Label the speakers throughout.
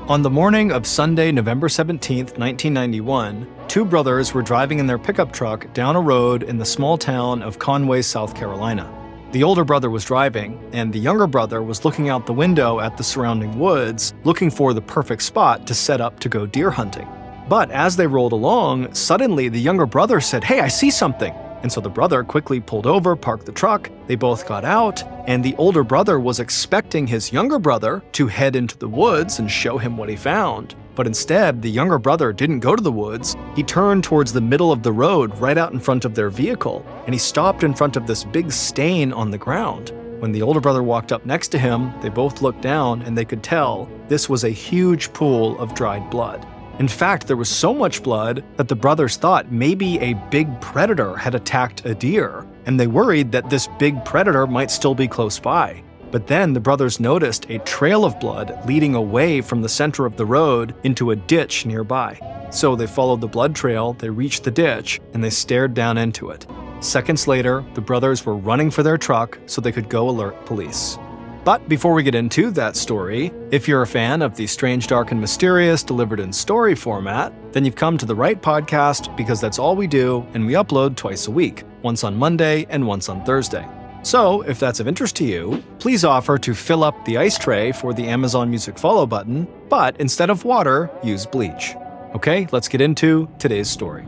Speaker 1: On the morning of Sunday, November 17, 1991, two brothers were driving in their pickup truck down a road in the small town of Conway, South Carolina. The older brother was driving, and the younger brother was looking out the window at the surrounding woods, looking for the perfect spot to set up to go deer hunting. But as they rolled along, suddenly the younger brother said, "Hey, I see something." And so the brother quickly pulled over, parked the truck, they both got out, and the older brother was expecting his younger brother to head into the woods and show him what he found. But instead, the younger brother didn't go to the woods. He turned towards the middle of the road right out in front of their vehicle, and he stopped in front of this big stain on the ground. When the older brother walked up next to him, they both looked down and they could tell this was a huge pool of dried blood. In fact, there was so much blood that the brothers thought maybe a big predator had attacked a deer, and they worried that this big predator might still be close by. But then the brothers noticed a trail of blood leading away from the center of the road into a ditch nearby. So they followed the blood trail, they reached the ditch, and they stared down into it. Seconds later, the brothers were running for their truck so they could go alert police. But before we get into that story, if you're a fan of the strange, dark, and mysterious delivered in story format, then you've come to the right podcast because that's all we do, and we upload twice a week, once on Monday and once on Thursday. So, if that's of interest to you, please offer to fill up the ice tray for the Amazon Music follow button, but instead of water, use bleach. Okay, let's get into today's story.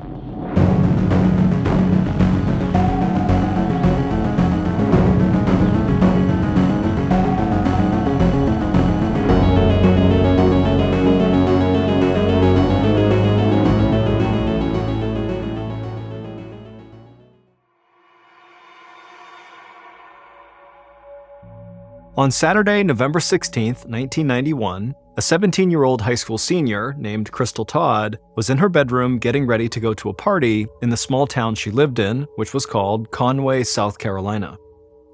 Speaker 1: On Saturday, November 16, 1991, a 17-year-old high school senior named Crystal Todd was in her bedroom getting ready to go to a party in the small town she lived in, which was called Conway, South Carolina.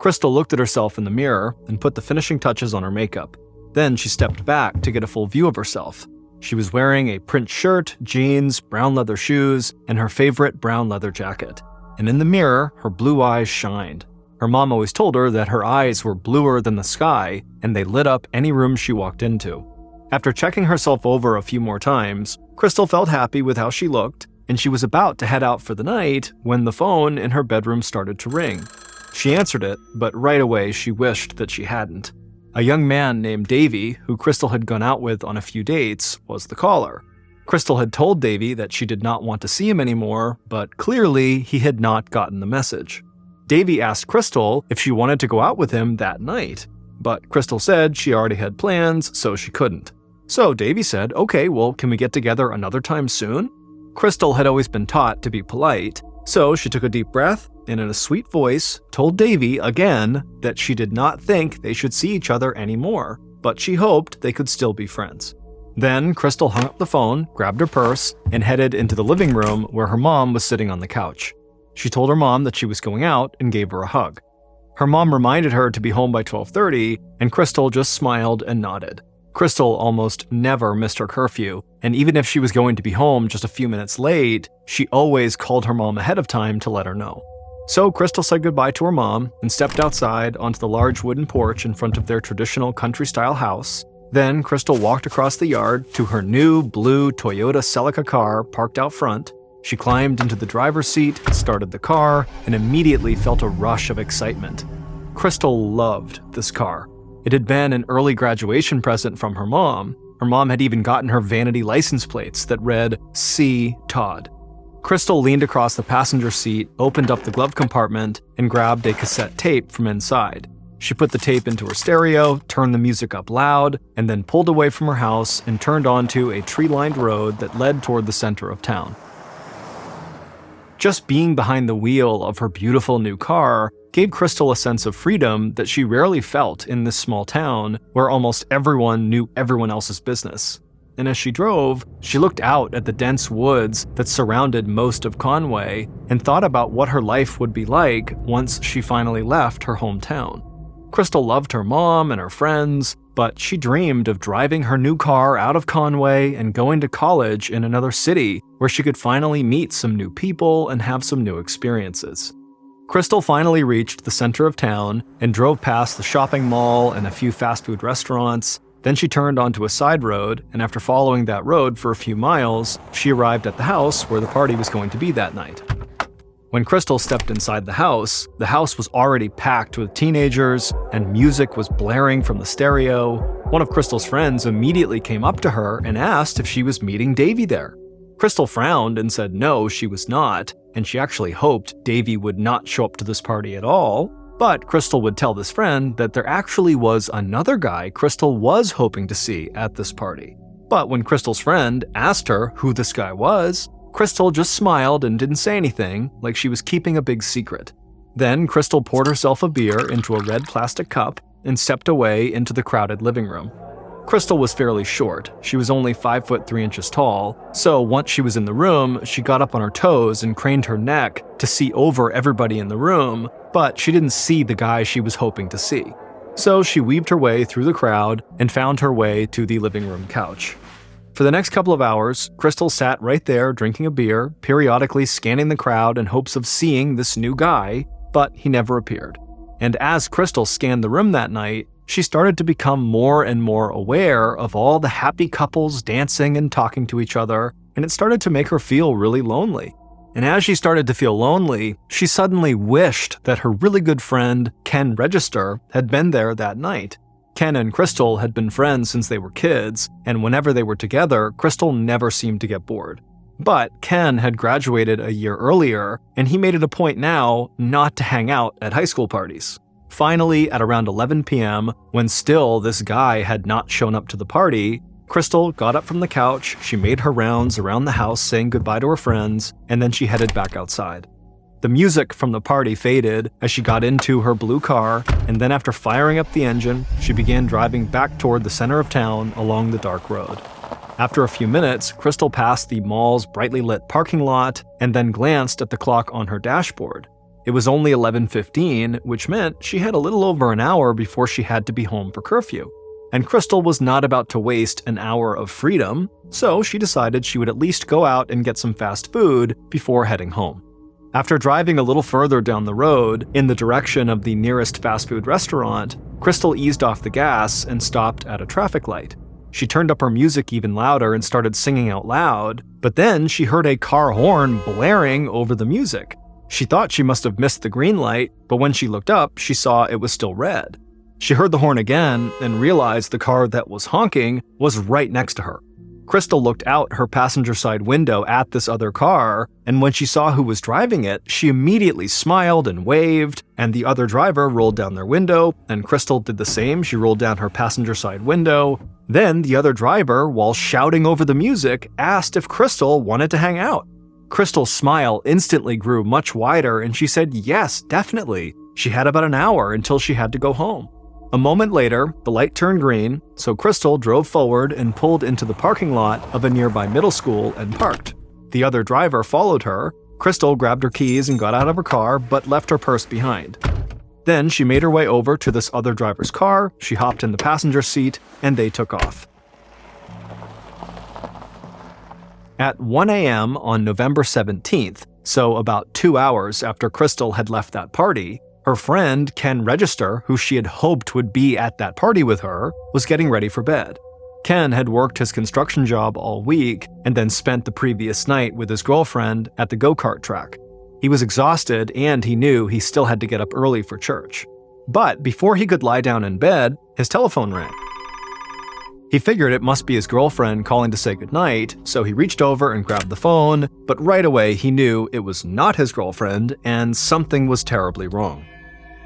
Speaker 1: Crystal looked at herself in the mirror and put the finishing touches on her makeup. Then she stepped back to get a full view of herself. She was wearing a print shirt, jeans, brown leather shoes, and her favorite brown leather jacket. And in the mirror, her blue eyes shined. Her mom always told her that her eyes were bluer than the sky, and they lit up any room she walked into. After checking herself over a few more times, Crystal felt happy with how she looked, and she was about to head out for the night when the phone in her bedroom started to ring. She answered it, but right away she wished that she hadn't. A young man named Davey, who Crystal had gone out with on a few dates, was the caller. Crystal had told Davey that she did not want to see him anymore, but clearly he had not gotten the message. Davey asked Crystal if she wanted to go out with him that night, but Crystal said she already had plans, so she couldn't. So Davey said, "Okay, well, can we get together another time soon?" Crystal had always been taught to be polite, so she took a deep breath and in a sweet voice told Davey again that she did not think they should see each other anymore, but she hoped they could still be friends. Then Crystal hung up the phone, grabbed her purse, and headed into the living room where her mom was sitting on the couch. She told her mom that she was going out and gave her a hug. Her mom reminded her to be home by 12:30, and Crystal just smiled and nodded. Crystal almost never missed her curfew, and even if she was going to be home just a few minutes late, she always called her mom ahead of time to let her know. So Crystal said goodbye to her mom and stepped outside onto the large wooden porch in front of their traditional country-style house. Then Crystal walked across the yard to her new blue Toyota Celica car parked out front. She climbed into the driver's seat, started the car, and immediately felt a rush of excitement. Crystal loved this car. It had been an early graduation present from her mom. Her mom had even gotten her vanity license plates that read, "C. Todd." Crystal leaned across the passenger seat, opened up the glove compartment, and grabbed a cassette tape from inside. She put the tape into her stereo, turned the music up loud, and then pulled away from her house and turned onto a tree-lined road that led toward the center of town. Just being behind the wheel of her beautiful new car gave Crystal a sense of freedom that she rarely felt in this small town where almost everyone knew everyone else's business. And as she drove, she looked out at the dense woods that surrounded most of Conway and thought about what her life would be like once she finally left her hometown. Crystal loved her mom and her friends, but she dreamed of driving her new car out of Conway and going to college in another city where she could finally meet some new people and have some new experiences. Crystal finally reached the center of town and drove past the shopping mall and a few fast food restaurants. Then she turned onto a side road, and after following that road for a few miles, she arrived at the house where the party was going to be that night. When Crystal stepped inside the house was already packed with teenagers, and music was blaring from the stereo. One of Crystal's friends immediately came up to her and asked if she was meeting Davey there. Crystal frowned and said no, she was not, and she actually hoped Davey would not show up to this party at all. But Crystal would tell this friend that there actually was another guy Crystal was hoping to see at this party. But when Crystal's friend asked her who this guy was, Crystal just smiled and didn't say anything, like she was keeping a big secret. Then Crystal poured herself a beer into a red plastic cup and stepped away into the crowded living room. Crystal was fairly short. She was only 5 foot 3 inches tall, so once she was in the room, she got up on her toes and craned her neck to see over everybody in the room, but she didn't see the guy she was hoping to see. So she weaved her way through the crowd and found her way to the living room couch. For the next couple of hours, Crystal sat right there drinking a beer, periodically scanning the crowd in hopes of seeing this new guy, but he never appeared. And as Crystal scanned the room that night, she started to become more and more aware of all the happy couples dancing and talking to each other, and it started to make her feel really lonely. And as she started to feel lonely, she suddenly wished that her really good friend, Ken Register, had been there that night. Ken and Crystal had been friends since they were kids, and whenever they were together, Crystal never seemed to get bored. But Ken had graduated a year earlier, and he made it a point now not to hang out at high school parties. Finally, at around 11 p.m., when still this guy had not shown up to the party, Crystal got up from the couch, she made her rounds around the house saying goodbye to her friends, and then she headed back outside. The music from the party faded as she got into her blue car, and then after firing up the engine, she began driving back toward the center of town along the dark road. After a few minutes, Crystal passed the mall's brightly lit parking lot and then glanced at the clock on her dashboard. It was only 11:15, which meant she had a little over an hour before she had to be home for curfew. And Crystal was not about to waste an hour of freedom, so she decided she would at least go out and get some fast food before heading home. After driving a little further down the road, in the direction of the nearest fast food restaurant, Crystal eased off the gas and stopped at a traffic light. She turned up her music even louder and started singing out loud, but then she heard a car horn blaring over the music. She thought she must have missed the green light, but when she looked up, she saw it was still red. She heard the horn again and realized the car that was honking was right next to her. Crystal looked out her passenger side window at this other car, and when she saw who was driving it, she immediately smiled and waved, and the other driver rolled down their window, and Crystal did the same. She rolled down her passenger side window. Then the other driver, while shouting over the music, asked if Crystal wanted to hang out. Crystal's smile instantly grew much wider, and she said yes, definitely. She had about an hour until she had to go home. A moment later, the light turned green, so Crystal drove forward and pulled into the parking lot of a nearby middle school and parked. The other driver followed her. Crystal grabbed her keys and got out of her car, but left her purse behind. Then she made her way over to this other driver's car, she hopped in the passenger seat, and they took off. At 1 a.m. on November 17th, so about 2 hours after Crystal had left that party, her friend, Ken Register, who she had hoped would be at that party with her, was getting ready for bed. Ken had worked his construction job all week and then spent the previous night with his girlfriend at the go-kart track. He was exhausted and he knew he still had to get up early for church. But before he could lie down in bed, his telephone rang. He figured it must be his girlfriend calling to say goodnight, so he reached over and grabbed the phone, but right away he knew it was not his girlfriend and something was terribly wrong.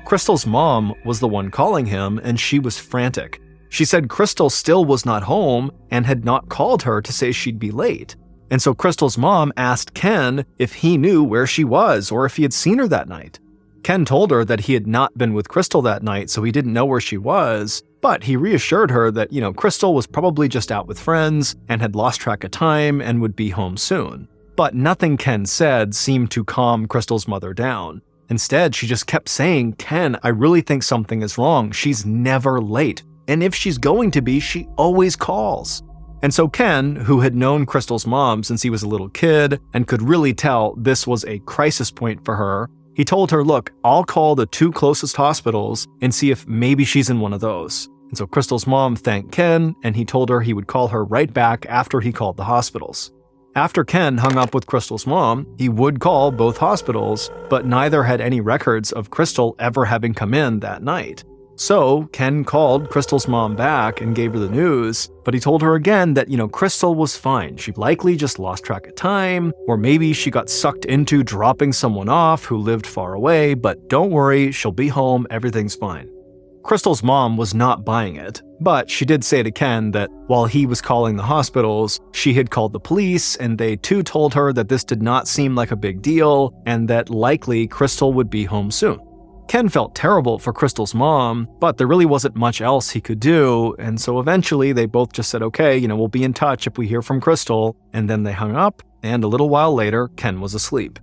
Speaker 1: Crystal's mom was the one calling him, and she was frantic. She said Crystal still was not home and had not called her to say she'd be late. And so Crystal's mom asked Ken if he knew where she was or if he had seen her that night. Ken told her that he had not been with Crystal that night, so he didn't know where she was, but he reassured her that, Crystal was probably just out with friends and had lost track of time and would be home soon. But nothing Ken said seemed to calm Crystal's mother down. Instead, she just kept saying, "Ken, I really think something is wrong. She's never late. And if she's going to be, she always calls." And so Ken, who had known Crystal's mom since he was a little kid and could really tell this was a crisis point for her, he told her, "Look, I'll call the 2 closest hospitals and see if maybe she's in one of those. And so Crystal's mom thanked Ken, and he told her he would call her right back after he called the hospitals. After Ken hung up with Crystal's mom, he would call both hospitals, but neither had any records of Crystal ever having come in that night. So Ken called Crystal's mom back and gave her the news, but he told her again that, Crystal was fine. She likely just lost track of time, or maybe she got sucked into dropping someone off who lived far away, but don't worry, she'll be home, everything's fine. Crystal's mom was not buying it, but she did say to Ken that while he was calling the hospitals, she had called the police, and they too told her that this did not seem like a big deal, and that likely Crystal would be home soon. Ken felt terrible for Crystal's mom, but there really wasn't much else he could do, and so eventually they both just said, okay, we'll be in touch if we hear from Crystal, and then they hung up, and a little while later, Ken was asleep.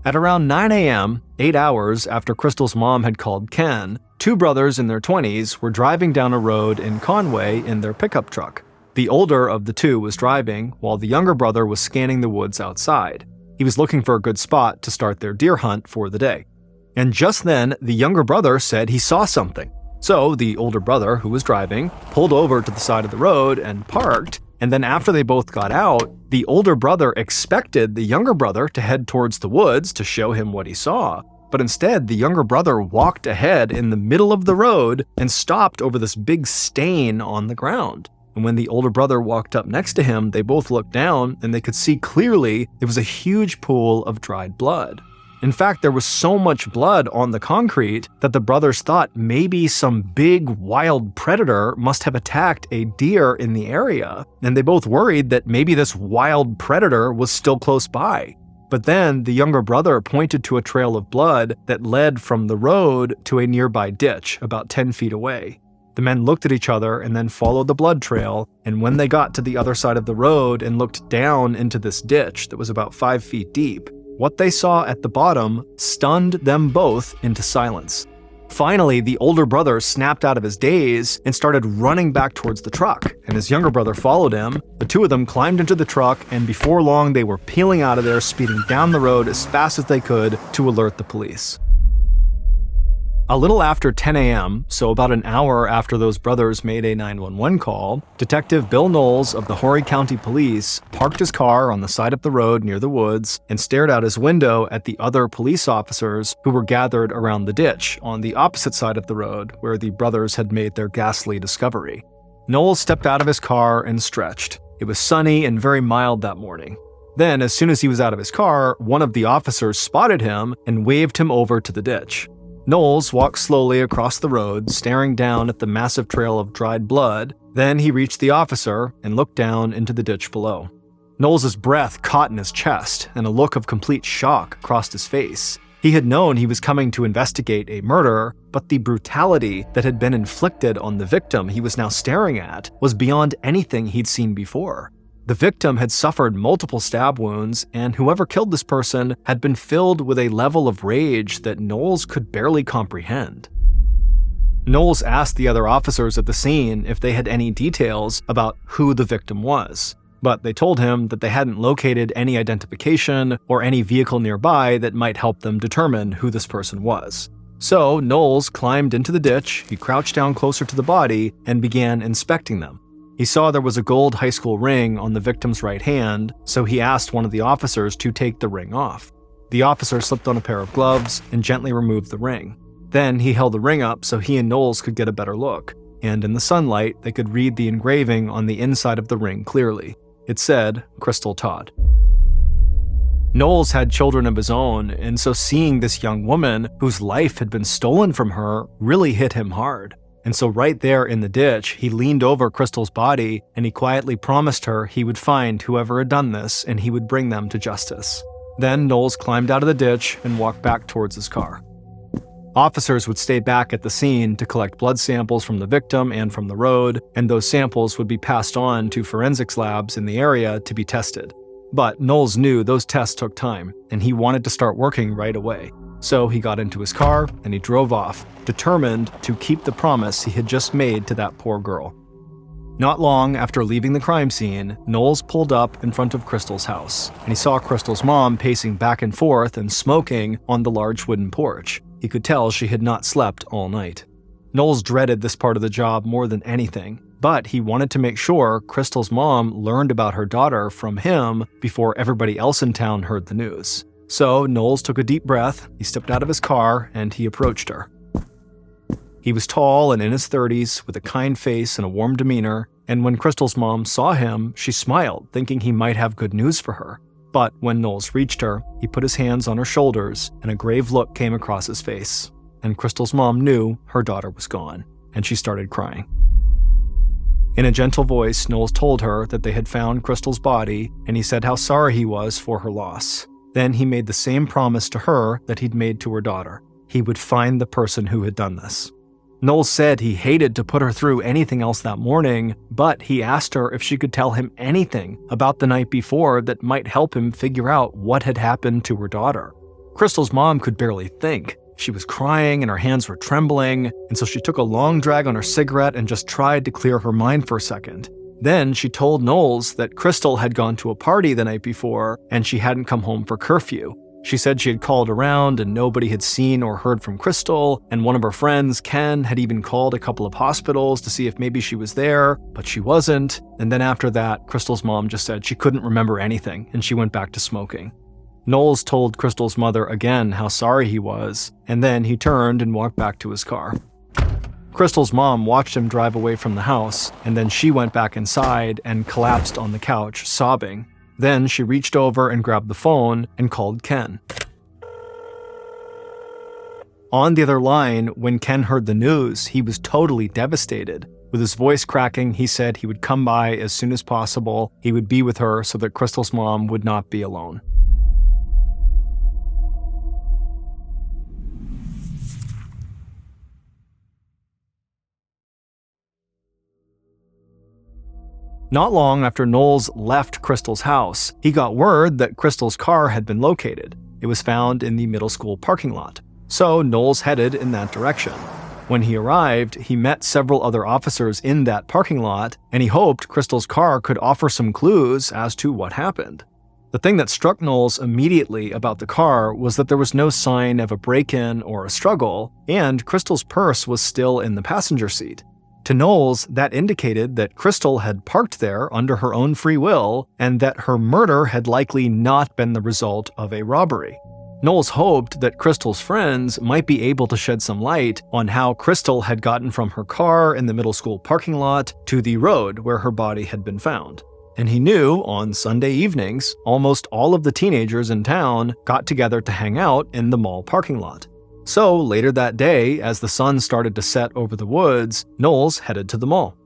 Speaker 1: At around 9 a.m., 8 hours after Crystal's mom had called Ken, two brothers in their 20s were driving down a road in Conway in their pickup truck. The older of the two was driving, while the younger brother was scanning the woods outside. He was looking for a good spot to start their deer hunt for the day. And just then, the younger brother said he saw something. So the older brother, who was driving, pulled over to the side of the road and parked, and then after they both got out, the older brother expected the younger brother to head towards the woods to show him what he saw. But instead, the younger brother walked ahead in the middle of the road and stopped over this big stain on the ground. And when the older brother walked up next to him, they both looked down and they could see clearly it was a huge pool of dried blood. In fact, there was so much blood on the concrete that the brothers thought maybe some big wild predator must have attacked a deer in the area, and they both worried that maybe this wild predator was still close by. But then the younger brother pointed to a trail of blood that led from the road to a nearby ditch about 10 feet away. The men looked at each other and then followed the blood trail, and when they got to the other side of the road and looked down into this ditch that was about 5 feet deep, what they saw at the bottom stunned them both into silence. Finally, the older brother snapped out of his daze and started running back towards the truck, and his younger brother followed him. The two of them climbed into the truck, and before long they were peeling out of there, speeding down the road as fast as they could to alert the police. A little after 10 a.m., so about an hour after those brothers made a 911 call, Detective Bill Knowles of the Horry County Police parked his car on the side of the road near the woods and stared out his window at the other police officers who were gathered around the ditch on the opposite side of the road where the brothers had made their ghastly discovery. Knowles stepped out of his car and stretched. It was sunny and very mild that morning. Then, as soon as he was out of his car, one of the officers spotted him and waved him over to the ditch. Knowles walked slowly across the road, staring down at the massive trail of dried blood. Then he reached the officer and looked down into the ditch below. Knowles' breath caught in his chest, and a look of complete shock crossed his face. He had known he was coming to investigate a murder, but the brutality that had been inflicted on the victim he was now staring at was beyond anything he'd seen before. The victim had suffered multiple stab wounds, and whoever killed this person had been filled with a level of rage that Knowles could barely comprehend. Knowles asked the other officers at the scene if they had any details about who the victim was, but they told him that they hadn't located any identification or any vehicle nearby that might help them determine who this person was. So Knowles climbed into the ditch, he crouched down closer to the body, and began inspecting them. He saw there was a gold high school ring on the victim's right hand, so he asked one of the officers to take the ring off. The officer slipped on a pair of gloves and gently removed the ring. Then he held the ring up so he and Knowles could get a better look, and in the sunlight they could read the engraving on the inside of the ring clearly. It said, Crystal Todd. Knowles had children of his own, and so seeing this young woman whose life had been stolen from her really hit him hard. And so right there in the ditch, he leaned over Crystal's body and he quietly promised her he would find whoever had done this and he would bring them to justice. Then Knowles climbed out of the ditch and walked back towards his car. Officers would stay back at the scene to collect blood samples from the victim and from the road, and those samples would be passed on to forensics labs in the area to be tested. But Knowles knew those tests took time, and he wanted to start working right away. So he got into his car and he drove off, determined to keep the promise he had just made to that poor girl. Not long after leaving the crime scene, Knowles pulled up in front of Crystal's house, and he saw Crystal's mom pacing back and forth and smoking on the large wooden porch. He could tell she had not slept all night. Knowles dreaded this part of the job more than anything, but he wanted to make sure Crystal's mom learned about her daughter from him before everybody else in town heard the news. So Knowles took a deep breath, he stepped out of his car, and he approached her. He was tall and in his 30s, with a kind face and a warm demeanor, and when Crystal's mom saw him, she smiled, thinking he might have good news for her. But when Knowles reached her, he put his hands on her shoulders, and a grave look came across his face. And Crystal's mom knew her daughter was gone, and she started crying. In a gentle voice, Knowles told her that they had found Crystal's body, and he said how sorry he was for her loss. Then he made the same promise to her that he'd made to her daughter. He would find the person who had done this. Knowles said he hated to put her through anything else that morning, but he asked her if she could tell him anything about the night before that might help him figure out what had happened to her daughter. Crystal's mom could barely think. She was crying and her hands were trembling, and so she took a long drag on her cigarette and just tried to clear her mind for a second. Then she told Knowles that Crystal had gone to a party the night before and she hadn't come home for curfew. She said she had called around and nobody had seen or heard from Crystal, and one of her friends, Ken, had even called a couple of hospitals to see if maybe she was there, but she wasn't. And then after that, Crystal's mom just said she couldn't remember anything and she went back to smoking. Knowles told Crystal's mother again how sorry he was, and then he turned and walked back to his car. Crystal's mom watched him drive away from the house, and then she went back inside and collapsed on the couch, sobbing. Then she reached over and grabbed the phone and called Ken. On the other line, when Ken heard the news, he was totally devastated. With his voice cracking, he said he would come by as soon as possible. He would be with her so that Crystal's mom would not be alone. Not long after Knowles left Crystal's house, he got word that Crystal's car had been located. It was found in the middle school parking lot. So Knowles headed in that direction. When he arrived, he met several other officers in that parking lot, and he hoped Crystal's car could offer some clues as to what happened. The thing that struck Knowles immediately about the car was that there was no sign of a break-in or a struggle, and Crystal's purse was still in the passenger seat. To Knowles, that indicated that Crystal had parked there under her own free will, and that her murder had likely not been the result of a robbery. Knowles hoped that Crystal's friends might be able to shed some light on how Crystal had gotten from her car in the middle school parking lot to the road where her body had been found. And he knew on Sunday evenings, almost all of the teenagers in town got together to hang out in the mall parking lot. So later that day, as the sun started to set over the woods, Knowles headed to the mall.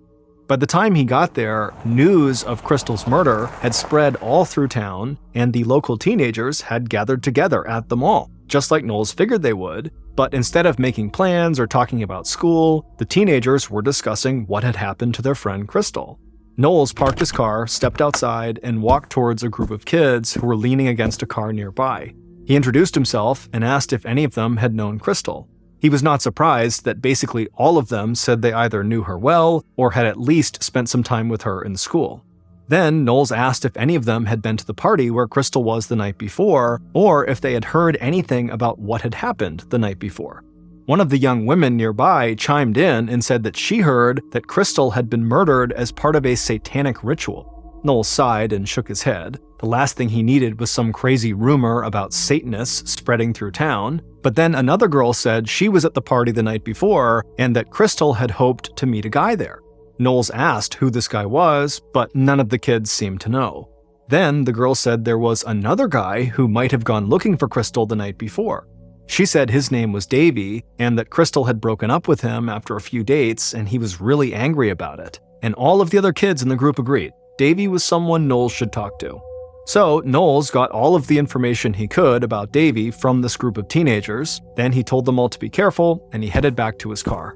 Speaker 1: By the time he got there, news of Crystal's murder had spread all through town, and the local teenagers had gathered together at the mall, just like Knowles figured they would. But instead of making plans or talking about school, the teenagers were discussing what had happened to their friend Crystal. Knowles parked his car, stepped outside, and walked towards a group of kids who were leaning against a car nearby. He introduced himself and asked if any of them had known Crystal. He was not surprised that basically all of them said they either knew her well or had at least spent some time with her in school. Then Knowles asked if any of them had been to the party where Crystal was the night before, or if they had heard anything about what had happened the night before. One of the young women nearby chimed in and said that she heard that Crystal had been murdered as part of a satanic ritual. Knowles sighed and shook his head. The last thing he needed was some crazy rumor about Satanists spreading through town. But then another girl said she was at the party the night before and that Crystal had hoped to meet a guy there. Knowles asked who this guy was, but none of the kids seemed to know. Then the girl said there was another guy who might have gone looking for Crystal the night before. She said his name was Davey and that Crystal had broken up with him after a few dates and he was really angry about it. And all of the other kids in the group agreed. Davey was someone Knowles should talk to. So Knowles got all of the information he could about Davey from this group of teenagers. Then he told them all to be careful, and he headed back to his car.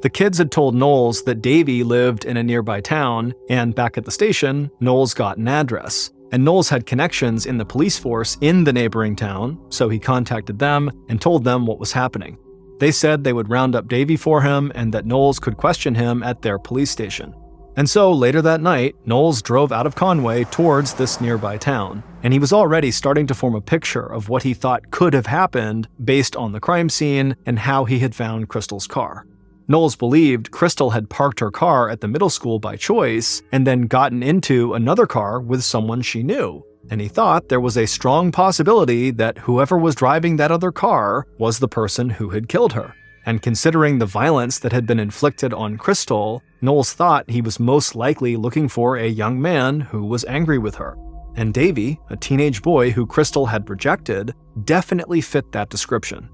Speaker 1: The kids had told Knowles that Davey lived in a nearby town, and back at the station, Knowles got an address. And Knowles had connections in the police force in the neighboring town, so he contacted them and told them what was happening. They said they would round up Davey for him and that Knowles could question him at their police station. And so later that night, Knowles drove out of Conway towards this nearby town, and he was already starting to form a picture of what he thought could have happened based on the crime scene and how he had found Crystal's car. Knowles believed Crystal had parked her car at the middle school by choice and then gotten into another car with someone she knew, and he thought there was a strong possibility that whoever was driving that other car was the person who had killed her. And considering the violence that had been inflicted on Crystal, Knowles thought he was most likely looking for a young man who was angry with her. And Davey, a teenage boy who Crystal had rejected, definitely fit that description.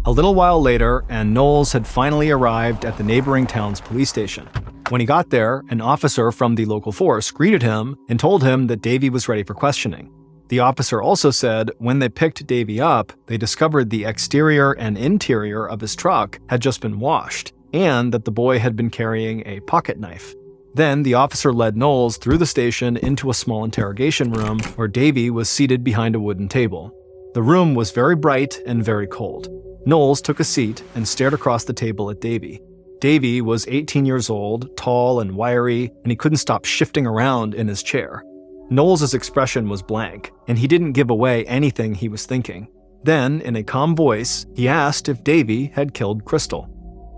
Speaker 1: A little while later, and Knowles had finally arrived at the neighboring town's police station. When he got there, an officer from the local force greeted him and told him that Davey was ready for questioning. The officer also said when they picked Davey up, they discovered the exterior and interior of his truck had just been washed, and that the boy had been carrying a pocket knife. Then the officer led Knowles through the station into a small interrogation room where Davey was seated behind a wooden table. The room was very bright and very cold. Knowles took a seat and stared across the table at Davey. Davey was 18 years old, tall and wiry, and he couldn't stop shifting around in his chair. Knowles' expression was blank, and he didn't give away anything he was thinking. Then, in a calm voice, he asked if Davey had killed Crystal.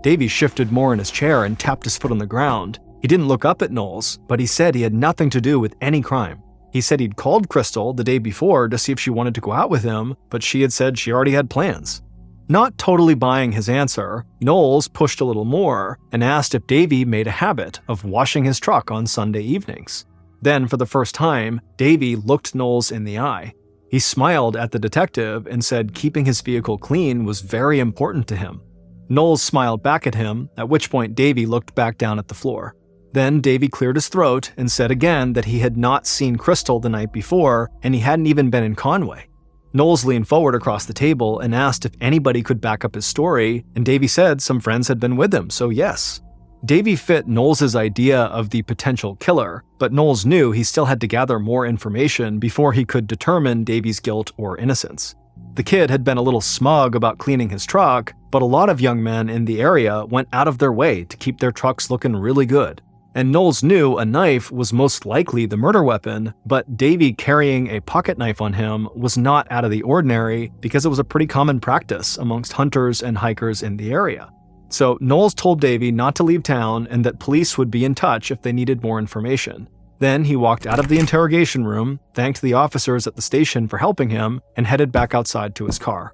Speaker 1: Davey shifted more in his chair and tapped his foot on the ground. He didn't look up at Knowles, but he said he had nothing to do with any crime. He said he'd called Crystal the day before to see if she wanted to go out with him, but she had said she already had plans. Not totally buying his answer, Knowles pushed a little more and asked if Davey made a habit of washing his truck on Sunday evenings. Then, for the first time, Davey looked Knowles in the eye. He smiled at the detective and said keeping his vehicle clean was very important to him. Knowles smiled back at him, at which point Davey looked back down at the floor. Then Davey cleared his throat and said again that he had not seen Crystal the night before, and he hadn't even been in Conway. Knowles leaned forward across the table and asked if anybody could back up his story, and Davey said some friends had been with him, so yes. Davey fit Knowles' idea of the potential killer, but Knowles knew he still had to gather more information before he could determine Davey's guilt or innocence. The kid had been a little smug about cleaning his truck, but a lot of young men in the area went out of their way to keep their trucks looking really good. And Knowles knew a knife was most likely the murder weapon, but Davey carrying a pocket knife on him was not out of the ordinary because it was a pretty common practice amongst hunters and hikers in the area. So Knowles told Davey not to leave town and that police would be in touch if they needed more information. Then he walked out of the interrogation room, thanked the officers at the station for helping him, and headed back outside to his car.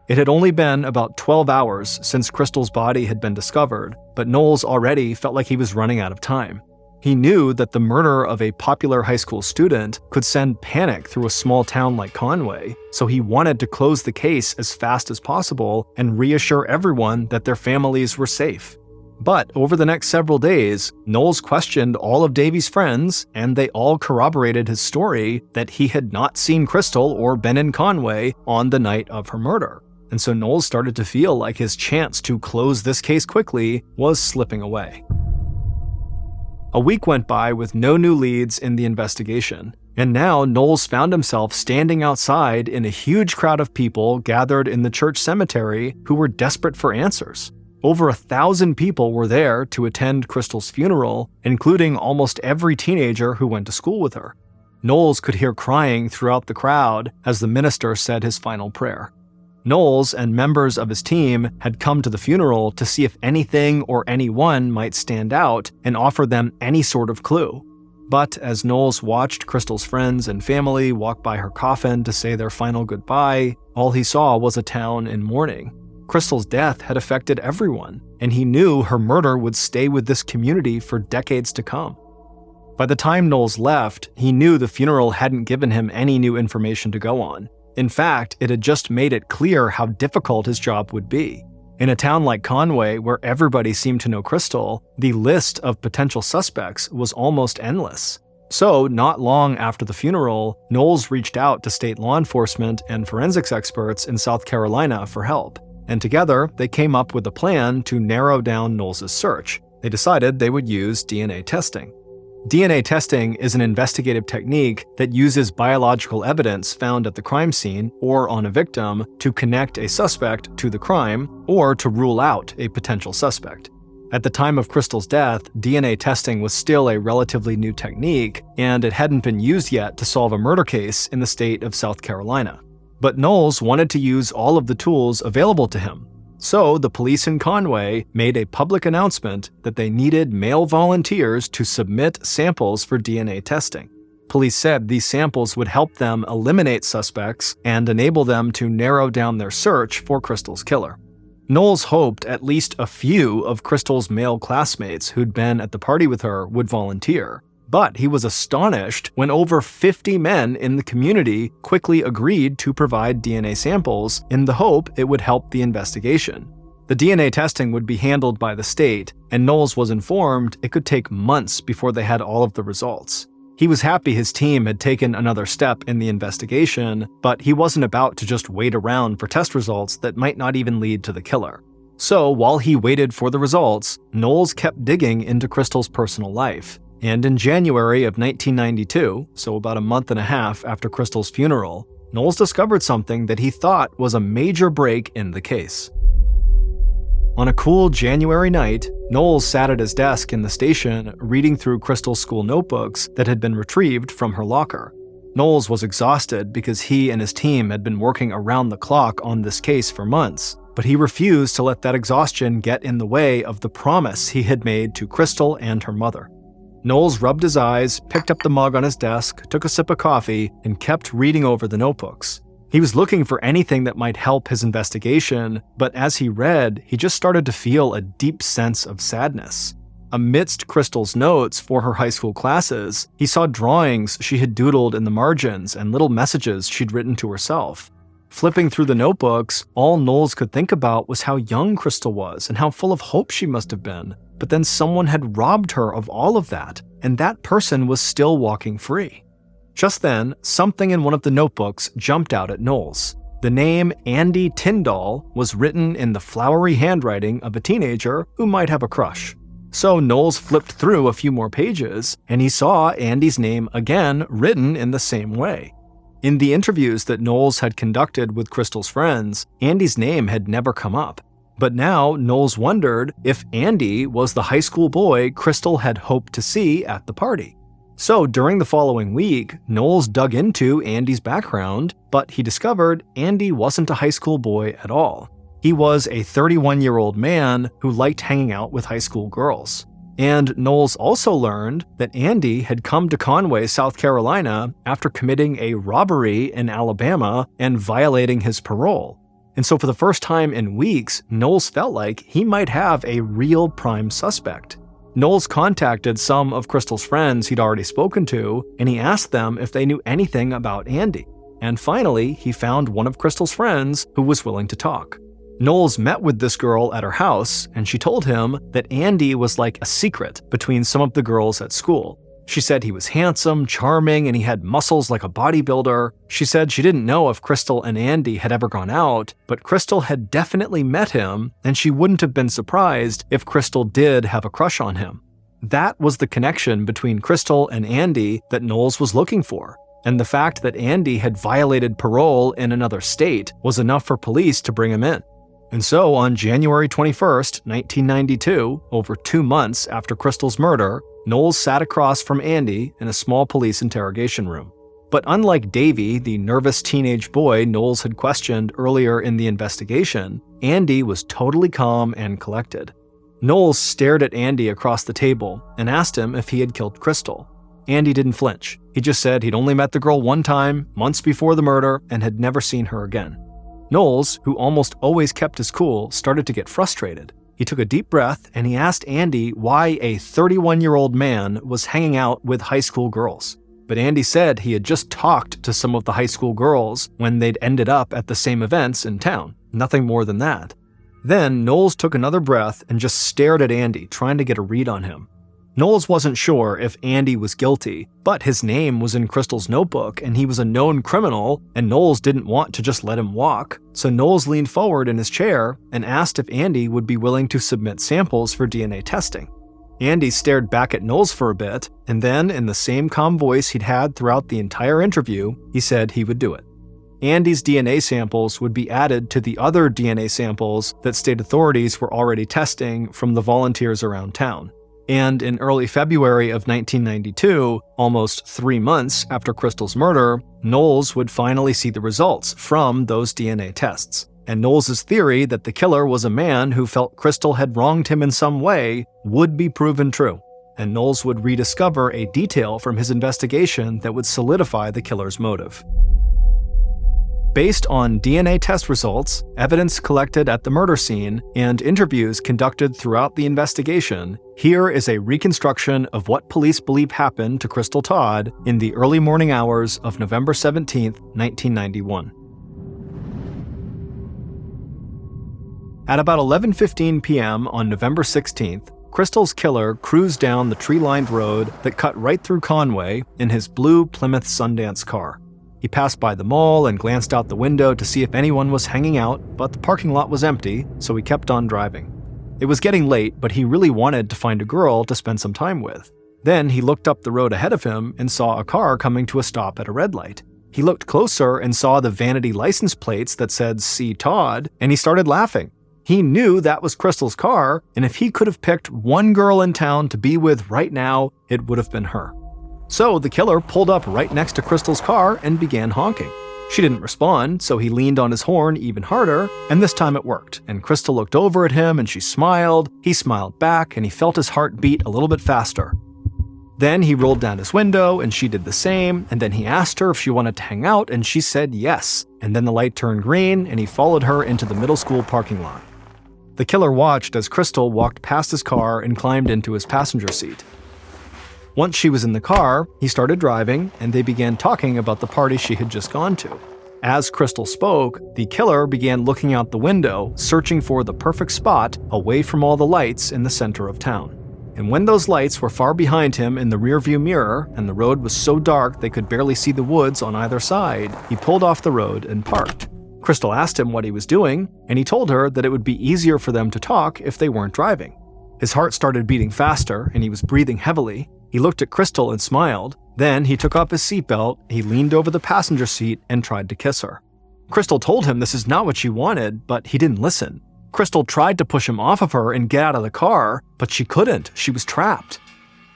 Speaker 1: It had only been about 12 hours since Crystal's body had been discovered, but Knowles already felt like he was running out of time. He knew that the murder of a popular high school student could send panic through a small town like Conway, so he wanted to close the case as fast as possible and reassure everyone that their families were safe. But over the next several days, Knowles questioned all of Davey's friends, and they all corroborated his story that he had not seen Crystal or been in Conway on the night of her murder. And so Knowles started to feel like his chance to close this case quickly was slipping away. A week went by with no new leads in the investigation, and now Knowles found himself standing outside in a huge crowd of people gathered in the church cemetery who were desperate for answers. Over 1,000 people were there to attend Crystal's funeral, including almost every teenager who went to school with her. Knowles could hear crying throughout the crowd as the minister said his final prayer. Knowles and members of his team had come to the funeral to see if anything or anyone might stand out and offer them any sort of clue. But as Knowles watched Crystal's friends and family walk by her coffin to say their final goodbye, all he saw was a town in mourning. Crystal's death had affected everyone, and he knew her murder would stay with this community for decades to come. By the time Knowles left, he knew the funeral hadn't given him any new information to go on. In fact, it had just made it clear how difficult his job would be. In a town like Conway, where everybody seemed to know Crystal, the list of potential suspects was almost endless. So, not long after the funeral, Knowles reached out to state law enforcement and forensics experts in South Carolina for help. And together, they came up with a plan to narrow down Knowles' search. They decided they would use DNA testing. DNA testing is an investigative technique that uses biological evidence found at the crime scene or on a victim to connect a suspect to the crime or to rule out a potential suspect. At the time of Crystal's death, DNA testing was still a relatively new technique, and it hadn't been used yet to solve a murder case in the state of South Carolina. But Knowles wanted to use all of the tools available to him. So the police in Conway made a public announcement that they needed male volunteers to submit samples for DNA testing. Police said these samples would help them eliminate suspects and enable them to narrow down their search for Crystal's killer. Knowles hoped at least a few of Crystal's male classmates who'd been at the party with her would volunteer, but he was astonished when over 50 men in the community quickly agreed to provide DNA samples in the hope it would help the investigation. The DNA testing would be handled by the state, and Knowles was informed it could take months before they had all of the results. He was happy his team had taken another step in the investigation, but he wasn't about to just wait around for test results that might not even lead to the killer. So while he waited for the results, Knowles kept digging into Crystal's personal life. And in January of 1992, so about a month and a half after Crystal's funeral, Knowles discovered something that he thought was a major break in the case. On a cool January night, Knowles sat at his desk in the station reading through Crystal's school notebooks that had been retrieved from her locker. Knowles was exhausted because he and his team had been working around the clock on this case for months, but he refused to let that exhaustion get in the way of the promise he had made to Crystal and her mother. Knowles rubbed his eyes, picked up the mug on his desk, took a sip of coffee, and kept reading over the notebooks. He was looking for anything that might help his investigation, but as he read, he just started to feel a deep sense of sadness. Amidst Crystal's notes for her high school classes, he saw drawings she had doodled in the margins and little messages she'd written to herself. Flipping through the notebooks, all Knowles could think about was how young Crystal was and how full of hope she must have been. But then someone had robbed her of all of that, and that person was still walking free. Just then, something in one of the notebooks jumped out at Knowles. The name Andy Tyndall was written in the flowery handwriting of a teenager who might have a crush. So Knowles flipped through a few more pages, and he saw Andy's name again written in the same way. In the interviews that Knowles had conducted with Crystal's friends, Andy's name had never come up. But now Knowles wondered if Andy was the high school boy Crystal had hoped to see at the party. So during the following week, Knowles dug into Andy's background, but he discovered Andy wasn't a high school boy at all. He was a 31-year-old man who liked hanging out with high school girls. And Knowles also learned that Andy had come to Conway, South Carolina after committing a robbery in Alabama and violating his parole. And so for the first time in weeks, Knowles felt like he might have a real prime suspect. Knowles contacted some of Crystal's friends he'd already spoken to, and he asked them if they knew anything about Andy. And finally, he found one of Crystal's friends who was willing to talk. Knowles met with this girl at her house, and she told him that Andy was like a secret between some of the girls at school. She said he was handsome, charming, and he had muscles like a bodybuilder. She said she didn't know if Crystal and Andy had ever gone out, but Crystal had definitely met him, and she wouldn't have been surprised if Crystal did have a crush on him. That was the connection between Crystal and Andy that Knowles was looking for, and the fact that Andy had violated parole in another state was enough for police to bring him in. And so on January 21st, 1992, over 2 months after Crystal's murder, Knowles sat across from Andy in a small police interrogation room. But unlike Davey, the nervous teenage boy Knowles had questioned earlier in the investigation, Andy was totally calm and collected. Knowles stared at Andy across the table and asked him if he had killed Crystal. Andy didn't flinch. He just said he'd only met the girl one time, months before the murder, and had never seen her again. Knowles, who almost always kept his cool, started to get frustrated. He took a deep breath and he asked Andy why a 31-year-old man was hanging out with high school girls. But Andy said he had just talked to some of the high school girls when they'd ended up at the same events in town. Nothing more than that. Then Knowles took another breath and just stared at Andy, trying to get a read on him. Knowles wasn't sure if Andy was guilty, but his name was in Crystal's notebook and he was a known criminal, and Knowles didn't want to just let him walk. So Knowles leaned forward in his chair and asked if Andy would be willing to submit samples for DNA testing. Andy stared back at Knowles for a bit, and then in the same calm voice he'd had throughout the entire interview, he said he would do it. Andy's DNA samples would be added to the other DNA samples that state authorities were already testing from the volunteers around town. And in early February of 1992, almost 3 months after Crystal's murder, Knowles would finally see the results from those DNA tests. And Knowles' theory that the killer was a man who felt Crystal had wronged him in some way would be proven true. And Knowles would rediscover a detail from his investigation that would solidify the killer's motive. Based on DNA test results, evidence collected at the murder scene, and interviews conducted throughout the investigation, here is a reconstruction of what police believe happened to Crystal Todd in the early morning hours of November 17, 1991. At about 11:15 p.m. on November 16th, Crystal's killer cruised down the tree-lined road that cut right through Conway in his blue Plymouth Sundance car. He passed by the mall and glanced out the window to see if anyone was hanging out, but the parking lot was empty, so he kept on driving. It was getting late, but he really wanted to find a girl to spend some time with. Then he looked up the road ahead of him and saw a car coming to a stop at a red light. He looked closer and saw the vanity license plates that said C. Todd, and he started laughing. He knew that was Crystal's car, and if he could have picked one girl in town to be with right now, it would have been her. So the killer pulled up right next to Crystal's car and began honking. She didn't respond, so he leaned on his horn even harder, and this time it worked, and Crystal looked over at him and she smiled, he smiled back, and he felt his heart beat a little bit faster. Then he rolled down his window and she did the same, and then he asked her if she wanted to hang out and she said yes, and then the light turned green and he followed her into the middle school parking lot. The killer watched as Crystal walked past his car and climbed into his passenger seat. Once she was in the car, he started driving, and they began talking about the party she had just gone to. As Crystal spoke, the killer began looking out the window, searching for the perfect spot away from all the lights in the center of town. And when those lights were far behind him in the rearview mirror, and the road was so dark they could barely see the woods on either side, he pulled off the road and parked. Crystal asked him what he was doing, and he told her that it would be easier for them to talk if they weren't driving. His heart started beating faster, and he was breathing heavily. He looked at Crystal and smiled. Then he took off his seatbelt, he leaned over the passenger seat and tried to kiss her. Crystal told him this is not what she wanted, but he didn't listen. Crystal tried to push him off of her and get out of the car, but she couldn't. She was trapped.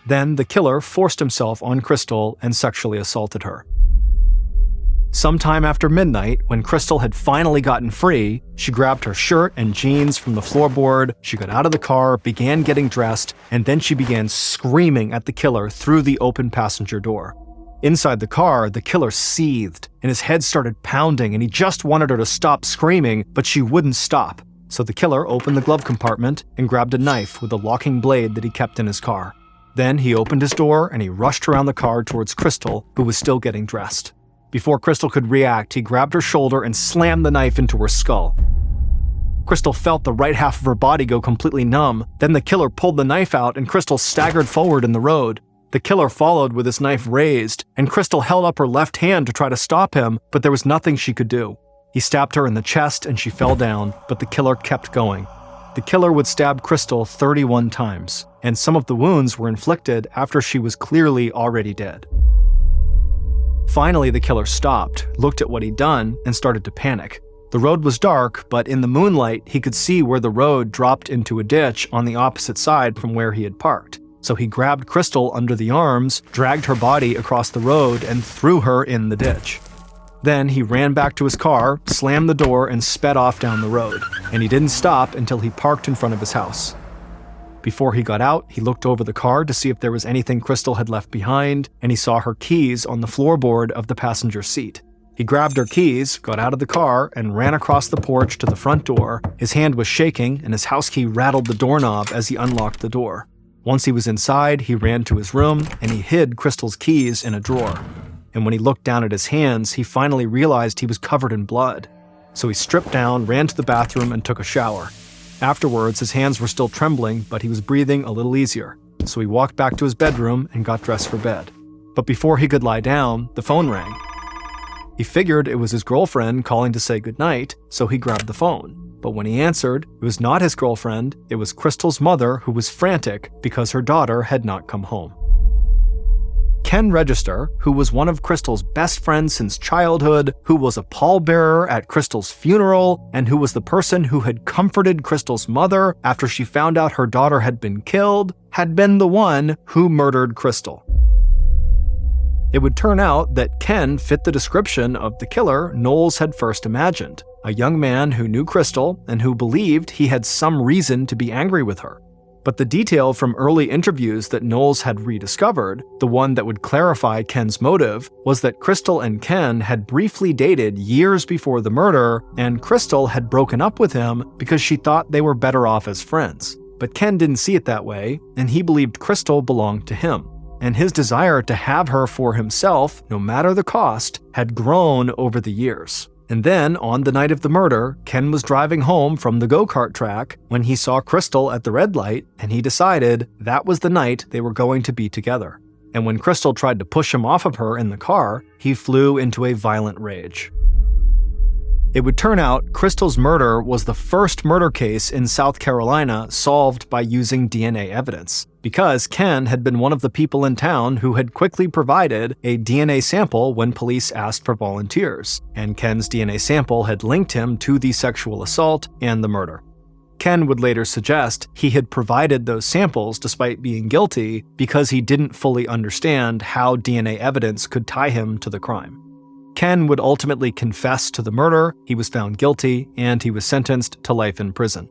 Speaker 1: Then the killer forced himself on Crystal and sexually assaulted her. Sometime after midnight, when Crystal had finally gotten free, she grabbed her shirt and jeans from the floorboard, she got out of the car, began getting dressed, and then she began screaming at the killer through the open passenger door. Inside the car, the killer seethed, and his head started pounding, and he just wanted her to stop screaming, but she wouldn't stop. So the killer opened the glove compartment and grabbed a knife with a locking blade that he kept in his car. Then he opened his door and he rushed around the car towards Crystal, who was still getting dressed. Before Crystal could react, he grabbed her shoulder and slammed the knife into her skull. Crystal felt the right half of her body go completely numb. Then the killer pulled the knife out and Crystal staggered forward in the road. The killer followed with his knife raised, and Crystal held up her left hand to try to stop him, but there was nothing she could do. He stabbed her in the chest and she fell down, but the killer kept going. The killer would stab Crystal 31 times, and some of the wounds were inflicted after she was clearly already dead. Finally, the killer stopped, looked at what he'd done, and started to panic. The road was dark, but in the moonlight, he could see where the road dropped into a ditch on the opposite side from where he had parked. So he grabbed Crystal under the arms, dragged her body across the road, and threw her in the ditch. Then he ran back to his car, slammed the door, and sped off down the road. And he didn't stop until he parked in front of his house. Before he got out, he looked over the car to see if there was anything Crystal had left behind, and he saw her keys on the floorboard of the passenger seat. He grabbed her keys, got out of the car, and ran across the porch to the front door. His hand was shaking, and his house key rattled the doorknob as he unlocked the door. Once he was inside, he ran to his room, and he hid Crystal's keys in a drawer. And when he looked down at his hands, he finally realized he was covered in blood. So he stripped down, ran to the bathroom, and took a shower. Afterwards, his hands were still trembling, but he was breathing a little easier. So he walked back to his bedroom and got dressed for bed. But before he could lie down, the phone rang. He figured it was his girlfriend calling to say goodnight, so he grabbed the phone. But when he answered, it was not his girlfriend, it was Crystal's mother, who was frantic because her daughter had not come home. Ken Register, who was one of Crystal's best friends since childhood, who was a pallbearer at Crystal's funeral, and who was the person who had comforted Crystal's mother after she found out her daughter had been killed, had been the one who murdered Crystal. It would turn out that Ken fit the description of the killer Knowles had first imagined, a young man who knew Crystal and who believed he had some reason to be angry with her. But the detail from early interviews that Knowles had rediscovered, the one that would clarify Ken's motive, was that Crystal and Ken had briefly dated years before the murder, and Crystal had broken up with him because she thought they were better off as friends. But Ken didn't see it that way, and he believed Crystal belonged to him. And his desire to have her for himself, no matter the cost, had grown over the years. And then, on the night of the murder, Ken was driving home from the go-kart track when he saw Crystal at the red light, and he decided that was the night they were going to be together. And when Crystal tried to push him off of her in the car, he flew into a violent rage. It would turn out Crystal's murder was the first murder case in South Carolina solved by using DNA evidence, because Ken had been one of the people in town who had quickly provided a DNA sample when police asked for volunteers, and Ken's DNA sample had linked him to the sexual assault and the murder. Ken would later suggest he had provided those samples despite being guilty because he didn't fully understand how DNA evidence could tie him to the crime. Ken would ultimately confess to the murder, he was found guilty, and he was sentenced to life in prison.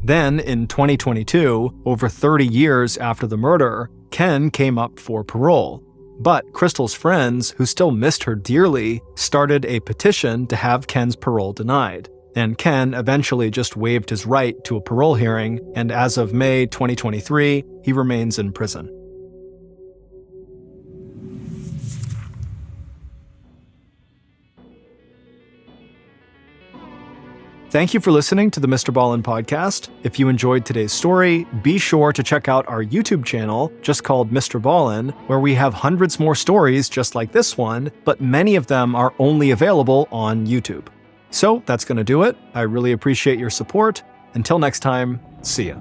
Speaker 1: Then, in 2022, over 30 years after the murder, Ken came up for parole. But Crystal's friends, who still missed her dearly, started a petition to have Ken's parole denied. And Ken eventually just waived his right to a parole hearing, and as of May 2023, he remains in prison. Thank you for listening to the MrBallen Podcast. If you enjoyed today's story, be sure to check out our YouTube channel, just called MrBallen, where we have hundreds more stories just like this one, but many of them are only available on YouTube. So that's going to do it. I really appreciate your support. Until next time, see ya.